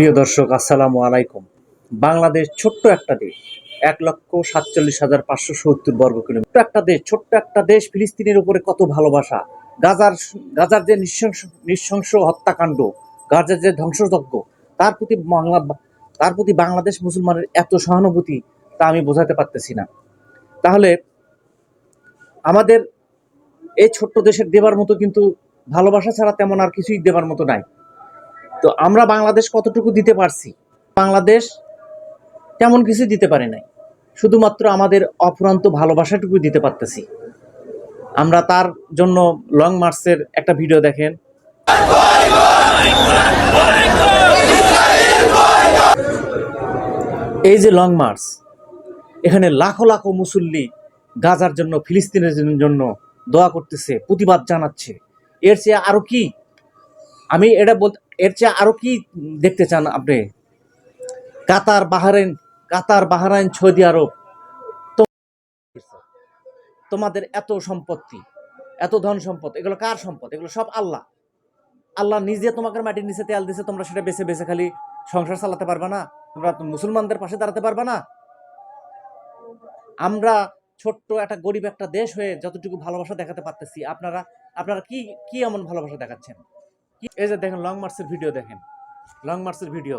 প্রিয় দর্শক, আসসালামু আলাইকুম। বাংলাদেশ ছোট্ট একটা দেশ, ১,৪৭,৫৭০ বর্গ কিলোমিটার একটা দেশ, ছোট্ট একটা দেশ। ফিলিস্তিনের উপরে কত ভালোবাসা। গাজার গাজার যে নৃশংস হত্যাকাণ্ড, গাজার যে ধ্বংসযজ্ঞ, তার প্রতি বাংলাদেশ মুসলমানের এত সহানুভূতি, তা আমি বোঝাতে পারতেছি না। তাহলে আমাদের এই ছোট্ট দেশের দেবার মতো কিন্তু ভালোবাসা ছাড়া তেমন আর কিছুই দেবার মতো নাই। তো আমরা বাংলাদেশ কতটুকু দিতে পারছি? বাংলাদেশ তেমন কিছু দিতে পারে নাই, শুধুমাত্র আমাদের অফুরন্ত ভালোবাসাটুকু দিতে পারতেছি। আমরা তার জন্য লং মার্চের একটা ভিডিও দেখেন। এই যে লং মার্চ, এখানে লাখো লাখো মুসল্লি গাজার জন্য, ফিলিস্তিনের জন্য দোয়া করতেছে, প্রতিবাদ জানাচ্ছে। এর চেয়ে আরো কি আমি এটা বল এর চেয়ে আরো কি দেখতে চান আপনি? কাতার, বাহরাইন, সৌদি আরব, তোমাদের এত সম্পত্তি, এত ধন সম্পদ, এগুলো কার সম্পদ? এগুলো সব আল্লাহ। আল্লাহ নিজে তোমাকে মাটির নিচে তেল দিছে, তোমরা সেটা বেছে বেছে খালি সংসার চালাতে পারবা না? তোমরা মুসলমানদের পাশে দাঁড়াতে পারবা না? আমরা ছোট্ট একটা গরিব একটা দেশ হয়ে যতটুকু ভালোবাসা দেখাতে পারতেছি, আপনারা আপনারা কি কি এমন ভালোবাসা দেখাচ্ছেন? এই যে দেখেন, লং মার্চের ভিডিও দেখেন, লং মার্চের ভিডিও।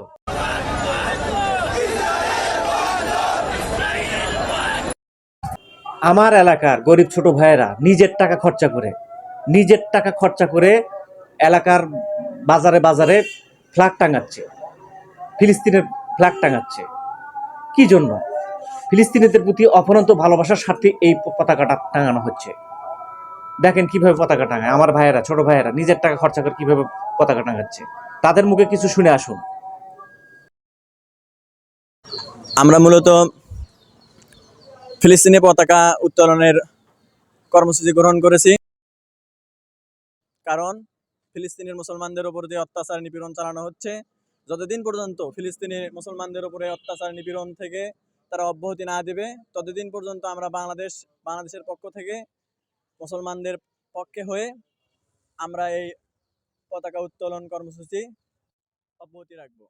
আমার এলাকার গরিব ছোট ভাইয়েরা নিজের টাকা খরচা করে এলাকার বাজারে বাজারে ফ্ল্যাগ টাঙাচ্ছে, ফিলিস্তিনের ফ্ল্যাগ টাঙাচ্ছে। কি জন্য? ফিলিস্তিনিদের প্রতি অফুরন্ত ভালোবাসার স্বার্থে এই পতাকাটা টাঙানো হচ্ছে। দেখেন কিভাবে পতাকা টাঙায় আমার ভাইয়েরা, ছোট ভাইয়েরা নিজের টাকা খরচা করে কিভাবে পতাকা টাঙাচ্ছে। তাদের মুখে কিছু শুনে আসুন। আমরা মূলত ফিলিস্তিনি পতাকা উত্তোলনের কর্মসূচি গ্রহণ করেছি, কারণ ফিলিস্তিনের মুসলমানদের উপর যে অত্যাচার নিপীড়ন চালানো হচ্ছে, যতদিন পর্যন্ত ফিলিস্তিনি মুসলমানদের উপরে অত্যাচার নিপীড়ন থেকে তারা অব্যাহতি না দেবে, ততদিন পর্যন্ত আমরা বাংলাদেশের পক্ষ থেকে মুসলমানদের পক্ষে হয়ে আমরা এই পতাকা উত্তোলন কর্মসূচি অব্যাহতি রাখব।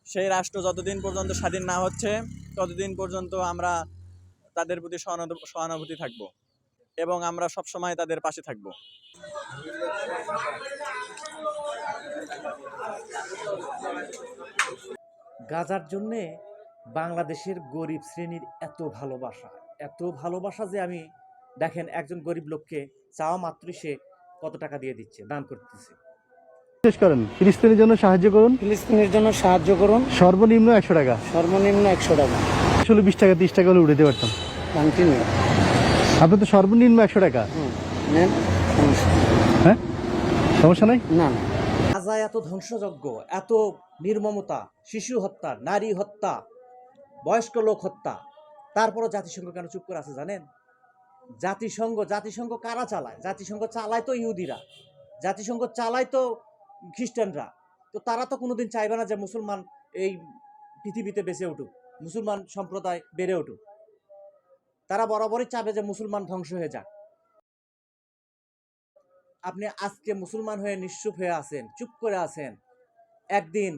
সেই রাষ্ট্র যতদিন পর্যন্ত স্বাধীন না হচ্ছে, ততদিন পর্যন্ত আমরা তাদের প্রতি সহানুভূতি থাকব এবং আমরা সবসময় তাদের পাশে থাকব। গাজার জন্যে বাংলাদেশের গরিব শ্রেণীর এত ভালোবাসা যে আমি, দেখেন একজন গরিব লোককে চাওয়া মাত্রই সে কত টাকা দিয়ে দিচ্ছে, দান করতেছে। শেষ করেন, ফিলিস্তিনের জন্য সাহায্য করুন, ফিলিস্তিনের জন্য সাহায্য করুন। সর্বনিম্ন 100 টাকা, সর্বনিম্ন 100 টাকা। আসলে 20 টাকা 30 টাকা হলে উঠাতে পারতাম। কন্টিনিউ। আপনি তো সর্বনিম্ন 100 টাকা। নেন, হ্যাঁ, সমস্যা নাই। না গাজা এত ধ্বংসযজ্ঞ, এত নির্মমতা, শিশু হত্যা, নারী হত্যা, বয়স্ক লোক হত্যা, তারপরও জাতিসংঘ কেন চুপ করে আছে জানেন? জাতিসংঘ কারা চালায়? জাতিসংঘ চালায় তো ইহুদিরা, জাতিসংঘ চালায় তো খ্রিস্টানরা। তো তারা তো কোনোদিন চাইবে না যে মুসলমান এই পৃথিবীতে বেঁচে উঠুক, মুসলমান সম্প্রদায় বেড়ে উঠুক। তারা বরাবরই চাবে যে মুসলমান ধ্বংস হয়ে যাক। আপনি আজকে মুসলমান হয়ে নিশ্চুপ হয়ে আছেন, চুপ করে আছেন। একদিন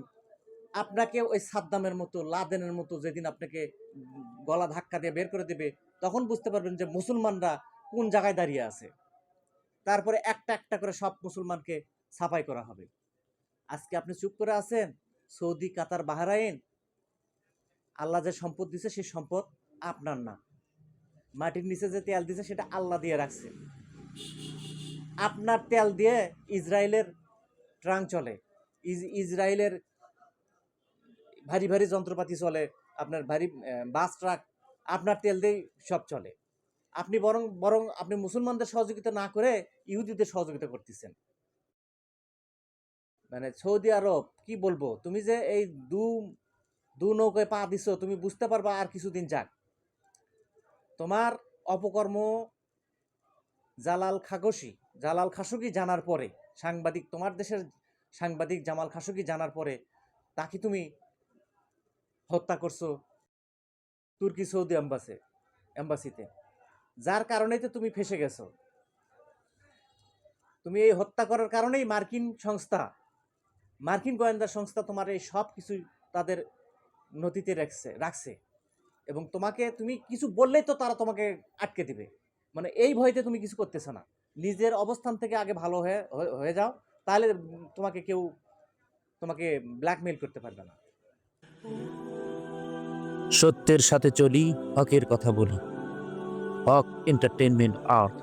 আপনাকে ওই সাদ্দামের মতো, লাদেনের মতো যেদিন আপনাকে গলা ধাক্কা দিয়ে বের করে দেবে, তখন বুঝতে পারবেন যে মুসলমানরা কোন জায়গায় দাঁড়িয়ে আছে। তারপরে একটা একটা করে সব মুসলমানকে সাফাই করা হবে। আজকে আপনি চুপ করে আছেন। সৌদি, কাতার, বাহরাইন, আল্লাহ যে সম্পদ দিছে সেই সম্পদ আপনার না। মাটির নিচে যে তেল দিছে সেটা আল্লাহ দিয়ে রাখছে। আপনার তেল দিয়ে ইসরায়েলের ট্রাঙ্ক চলে, ইসরায়েলের ভারী ভারী যন্ত্রপাতি চলে, আপনার ভারী বাস ট্রাক আপনার তেল দিয়ে সব চলে। আপনি বরং আপনি মুসলমানদের সহযোগিতা না করে ইহুদিদের সহযোগিতা করতেছেন। মানে সৌদি আরব কি বলবো, তুমি যে এই দু নৌকায় পা দিছো, তুমি বুঝতে পারবা আর কিছুদিন যাক। তোমার অপকর্ম জালাল খাশোগি জানার পরে, তোমার দেশের সাংবাদিক জামাল খাশোগি জানার পরে তাকে তুমি হত্যা করছো তুর্কি সৌদি এম্বাসিতে, যার কারণেই তো তুমি ফেসে গেছো। তুমি এই হত্যা করার কারণেই মার্কিন সংস্থা মার্কিন গোয়েন্দা সংস্থা তোমার এই সব কিছুই তাদের নথিতে রাখছে এবং তুমি কিছু বললেই তো তারা তোমাকে আটকে দিবে। মানে এই ভয়তে তুমি কিছু করতেছো না, নিজের অবস্থান থেকে আগে ভালো হয়ে যাও, তাহলে তোমাকে ব্ল্যাকমেইল করতে পারবে না। সত্যের সাথে চলি, হকের কথা বলি। হক এন্টারটেইনমেন্ট আর্ট।